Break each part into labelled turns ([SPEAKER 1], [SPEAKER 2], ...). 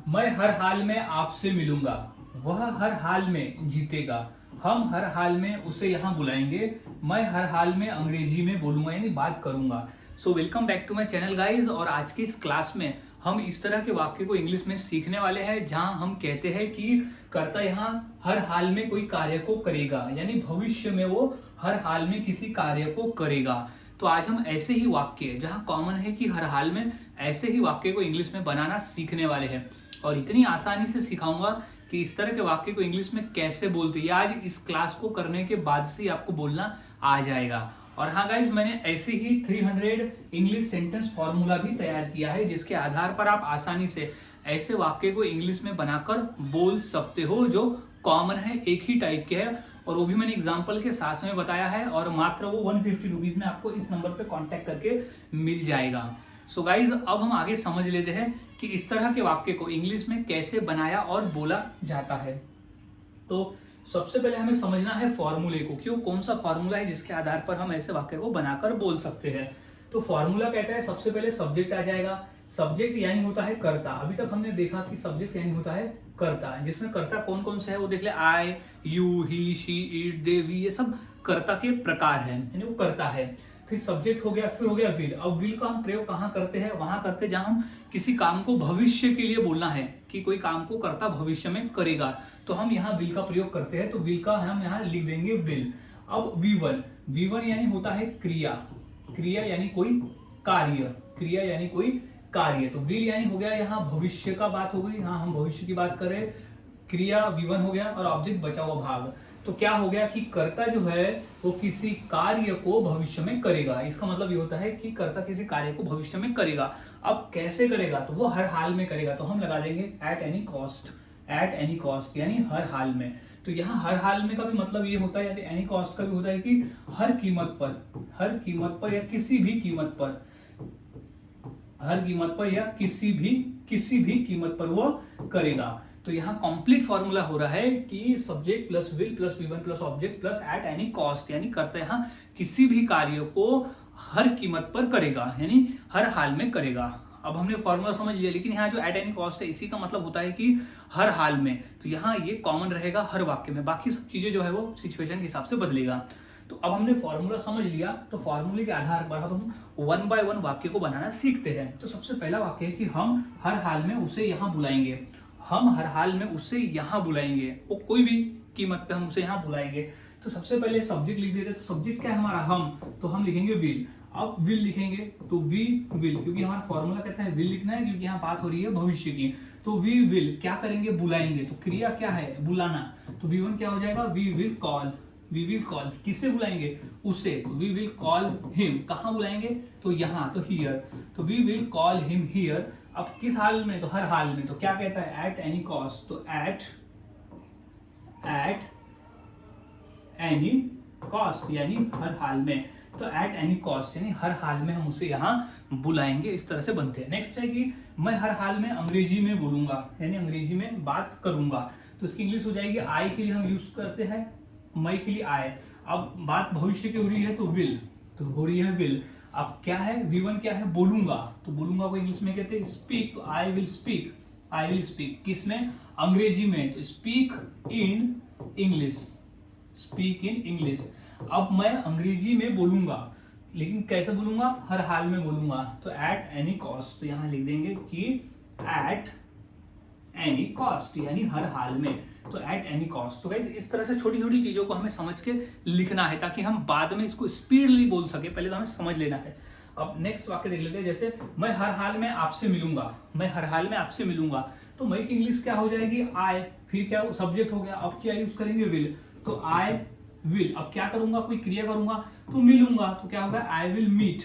[SPEAKER 1] मैं हर हाल में आपसे मिलूंगा, वह हर हाल में जीतेगा, हम हर हाल में उसे यहाँ बुलाएंगे, मैं हर हाल में अंग्रेजी में बोलूंगा यानी बात करूंगा। So welcome back to my channel guys. और आज की इस क्लास में हम इस तरह के वाक्य को इंग्लिश में सीखने वाले हैं जहां हम कहते हैं कि कर्ता यहाँ हर हाल में कोई कार्य को करेगा, यानी भविष्य में वो हर हाल में किसी कार्य को करेगा। तो आज हम ऐसे ही वाक्य जहां कॉमन है कि हर हाल में, ऐसे ही वाक्य को इंग्लिश में बनाना सीखने वाले हैं और इतनी आसानी से सिखाऊंगा कि इस तरह के वाक्य को इंग्लिश में कैसे बोलते हैं। आज इस क्लास को करने के बाद से ही आपको बोलना आ जाएगा। और हाँ गाइज, मैंने ऐसे ही 300 इंग्लिश सेंटेंस फॉर्मूला भी तैयार किया है जिसके आधार पर आप आसानी से ऐसे वाक्य को इंग्लिश में बनाकर बोल सकते हो जो कॉमन है, एक ही टाइप के है, और वो भी मैंने एग्जाम्पल के साथ में बताया है। और मात्र वो 150 रुपीज में आपको इस नंबर पे कांटेक्ट करके मिल जाएगा। सो गाइज, अब हम आगे समझ लेते हैं कि इस तरह के वाक्य को इंग्लिश में कैसे बनाया और बोला जाता है। तो सबसे पहले हमें समझना है फॉर्मूले को, क्यों, कौन सा फॉर्मूला है जिसके आधार पर हम ऐसे वाक्य को बनाकर बोल सकते हैं। तो फॉर्मूला कहता है सबसे पहले सब्जेक्ट आ जाएगा। सब्जेक्ट यानी होता है कर्ता। अभी तक हमने देखा कि सब्जेक्ट यानी होता है कर्ता, जिसमें कर्ता कौन कौन से है वो देख ले। I, you, he, she, it, they, we, ये सब कर्ता के प्रकार है, यानी वो कर्ता है। फिर सब्जेक्ट हो गया, फिर हो गया विल। अब विल का हम प्रयोग कहाँ करते हैं, वहां करते हैं जहां हम किसी काम को भविष्य के लिए बोलना है कि कोई काम को कर्ता भविष्य में करेगा, तो हम यहाँ विल का प्रयोग करते हैं। तो विल का हम यहाँ लिख देंगे विल। अब वी1, वी1 यानी होता है क्रिया। क्रिया यानी कोई कार्य, क्रिया यानी कोई कार्य। तो विल यानी हो गया यहाँ भविष्य का बात हो गई, यहाँ हम भविष्य की बात कर रहे हैं। क्रिया वी1 हो गया और ऑब्जेक्ट बचा हुआ भाग। तो क्या हो गया कि कर्ता जो है वो किसी कार्य को भविष्य में करेगा। इसका मतलब ये होता है कि कर्ता किसी कार्य को भविष्य में करेगा। अब कैसे करेगा, तो वो हर हाल में करेगा। तो हम लगा देंगे at any cost. At any cost यानी हर हाल में। तो यहाँ हर हाल में का भी मतलब ये होता है, यानी एनी कॉस्ट का भी होता है कि हर कीमत पर, हर कीमत पर या किसी भी कीमत पर, हर कीमत पर या किसी भी कीमत पर वो करेगा। तो यहाँ कंप्लीट फॉर्मूला हो रहा है कि subject plus will plus V1 plus object plus at any cost, यानी करते यहाँ किसी भी कार्य को हर कीमत पर करेगा, यानी हर हाल में करेगा। अब हमने फॉर्मूला समझ लिया, लेकिन यहाँ जो एट एनी कॉस्ट है इसी का मतलब होता है कि हर हाल में। तो यहाँ ये कॉमन रहेगा हर वाक्य में, बाकी सब चीजें जो है वो सिचुएशन के हिसाब से बदलेगा। तो अब हमने फॉर्मूला समझ लिया, तो फॉर्मूले के आधार पर अब हम 1 बाय 1 वाक्य को बनाना सीखते हैं। तो सबसे पहला वाक्य है कि हम हर हाल में उसे यहाँ बुलाएंगे। हम हर हाल में उसे यहाँ बुलाएंगे, वो कोई भी कीमत पे हम उसे यहाँ बुलाएंगे। तो सबसे पहले सब्जेक्ट लिख देते हैं। तो सब्जेक्ट क्या है हमारा, हम, तो हम लिखेंगे विल। अब विल लिखेंगे तो वी विल, क्योंकि हमारा फॉर्मूला कहता है विल लिखना है, क्योंकि यहाँ बात हो रही है भविष्य की। तो वी विल क्या करेंगे, बुलाएंगे। तो क्रिया क्या है, बुलाना। तो वी1 क्या हो जाएगा, we will call. We will call, किसे बुलाएंगे, उसे। तो वी विल कॉल हिम, कहाँ बुलाएंगे, तो यहाँ, तो हियर। तो we will call him here. अब किस हाल में, तो हर हाल में। तो क्या कहता है, एट एनी कॉस्ट। तो एट एनी कॉस्ट यानी हर हाल में। तो एट एनी कॉस्ट यानी हर हाल में हम उसे यहाँ बुलाएंगे। इस तरह से बनते हैं। नेक्स्ट है कि मैं हर हाल में अंग्रेजी में बोलूंगा, यानी अंग्रेजी में बात करूंगा। तो इसकी इंग्लिश हो जाएगी, आई के लिए हम यूज करते हैं, मैं के लिए आए। अब बात भविष्य की हो रही है तो विल, तो हो रही है विल। अब क्या है, वी1 क्या है, बोलूंगा। तो बोलूंगा को इंग्लिश में कहते हैं स्पीक। तो I will speak, I will speak किसमें, अंग्रेजी में। तो speak in English, speak in English. अब मैं अंग्रेजी में बोलूंगा, लेकिन कैसे बोलूंगा, हर हाल में बोलूंगा। तो एट एनी कॉस्ट। तो यहां लिख देंगे कि एट एनी कॉस्ट यानी हर हाल में। तो एट एनी कॉस्ट। तो गाइस, इस तरह से छोटी छोटी चीजों को हमें समझ के लिखना है ताकि हम बाद में इसको स्पीडली बोल सके। पहले तो हमें समझ लेना है। अब नेक्स्ट वाक्य देख लेते हैं। जैसे मैं हर हाल में आपसे मिलूंगा, मैं हर हाल में आपसे मिलूंगा। तो मैं की इंग्लिश क्या हो जाएगी, आई। फिर क्या सब्जेक्ट हो गया, अब क्या यूज करेंगे, विल। तो आई विल। अब क्या करूंगा, कोई क्रिया करूंगा, तो मिलूंगा। तो क्या होगा, I will meet,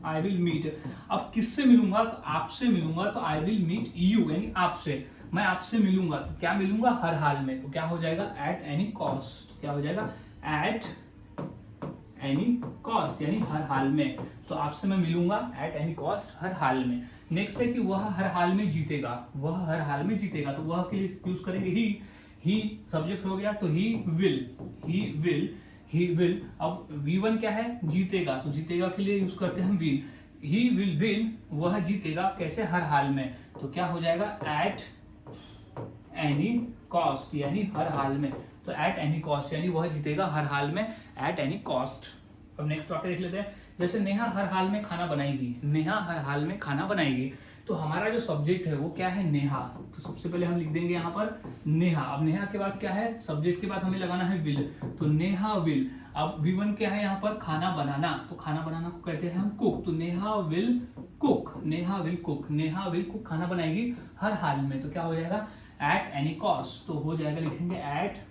[SPEAKER 1] I will meet. अब किससे मिलूंगा, तो आपसे मिलूंगा। तो आई विल मीट यू, यानी आपसे, मैं आपसे मिलूंगा। तो क्या मिलूंगा, हर हाल में। तो क्या हो जाएगा, एट एनी कॉस्ट। क्या हो जाएगा, एट एनी कॉस्ट यानी हर हाल में। तो आपसे मैं मिलूंगा एट एनी कॉस्ट, हर हाल में। नेक्स्ट है कि वह हर हाल में जीतेगा, वह हर हाल में जीतेगा। तो वह के लिए यूज करेंगे ही सब्जेक्ट हो गया। तो he will, he will, he will. अब वी1 क्या है, जीतेगा। तो जीतेगा के लिए यूज करते हैं हम विल। ही विल विन, वह जीतेगा कैसे, हर हाल में। तो क्या हो जाएगा, एट एनी कॉस्ट, यानी हर हाल में। तो एट एनी कॉस्ट यानी वह जीतेगा हर हाल में, एट एनी कॉस्ट। अब नेक्स्ट वाक्य देख लेते हैं। जैसे नेहा हर हाल में खाना बनाएगी, नेहा हर हाल में खाना बनाएगी। तो हमारा जो सब्जेक्ट है वो क्या है, नेहा। तो सबसे पहले हम लिख देंगे यहाँ पर नेहा। अब नेहा के बाद क्या है, सब्जेक्ट के बाद हमें लगाना है विल, तो नेहा विल। अब V1 क्या है यहाँ पर, खाना बनाना। तो खाना बनाना को कहते हैं हम कुक। तो Neha will cook, Neha will cook, Neha will cook खाना बनाएगी हर हाल में। तो क्या हो जाएगा, एट एनी कॉस्ट। तो हो जाएगा, लिखेंगे एट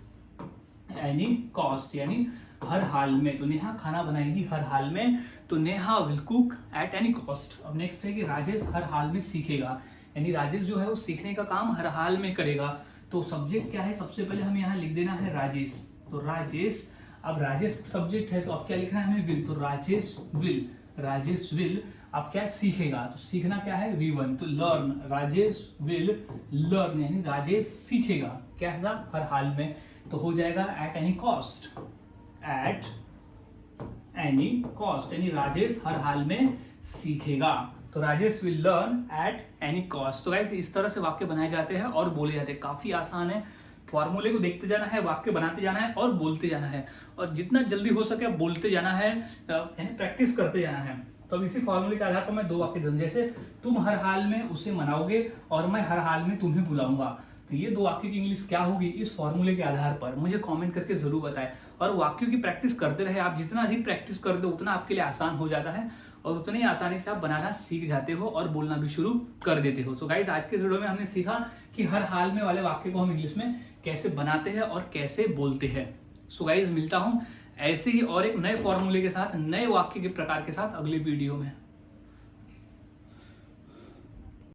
[SPEAKER 1] एनी कॉस्ट यानी हर हाल में। तो नेहा खाना बनाएगी हर हाल में, तो Neha will cook at any cost. अब नेक्स्ट है कि राजेश हर हाल में सीखेगा, यानी राजेश जो है वो सीखने का काम हर हाल में करेगा। तो सब्जेक्ट क्या है, सबसे पहले हमें यहाँ लिख देना है राजेश। तो राजेश, अब राजेश सब्जेक्ट है तो अब क्या लिखना है हमें, विल। तो राजेश विल, राजेश विल अब क्या सीखेगा। तो सीखना क्या है, V1। तो लर्न, राजेश विल लर्न यानी राजेश सीखेगा क्या है, हर हाल में। तो हो जाएगा at any cost, at any cost यानी राजेश हर हाल में सीखेगा। तो Rajesh will learn at any cost. तो गाइस इस तरह से वाक्य बनाए जाते हैं और बोले जाते हैं। काफी आसान है, फॉर्मूले को देखते जाना है, वाक्य बनाते जाना है और बोलते जाना है, और जितना जल्दी हो सके बोलते जाना है, यानी प्रैक्टिस करते जाना है। तो अब इसी फॉर्मूले के आधार पर मैं दो वाक्य दूंगा, जैसे तुम हर हाल में उसे मनाओगे और मैं हर हाल में तुम्हें बुलाऊंगा। तो ये दो वाक्य की इंग्लिश क्या होगी इस फॉर्मूले के आधार पर, मुझे कमेंट करके जरूर बताएं। और वाक्यों की प्रैक्टिस करते रहे आप, जितना अधिक प्रैक्टिस करते हो उतना आपके लिए आसान हो जाता है और उतनी आसानी से आप बनाना सीख जाते हो और बोलना भी शुरू कर देते हो। सो गाइस आज के वीडियो में हमने सीखा कि हर हाल में वाले वाक्य को हम इंग्लिश में कैसे बनाते हैं और कैसे बोलते हैं। सो गाइस मिलता हूं ऐसे ही और एक नए फॉर्मूले के साथ, नए वाक्य के प्रकार के साथ अगले वीडियो में।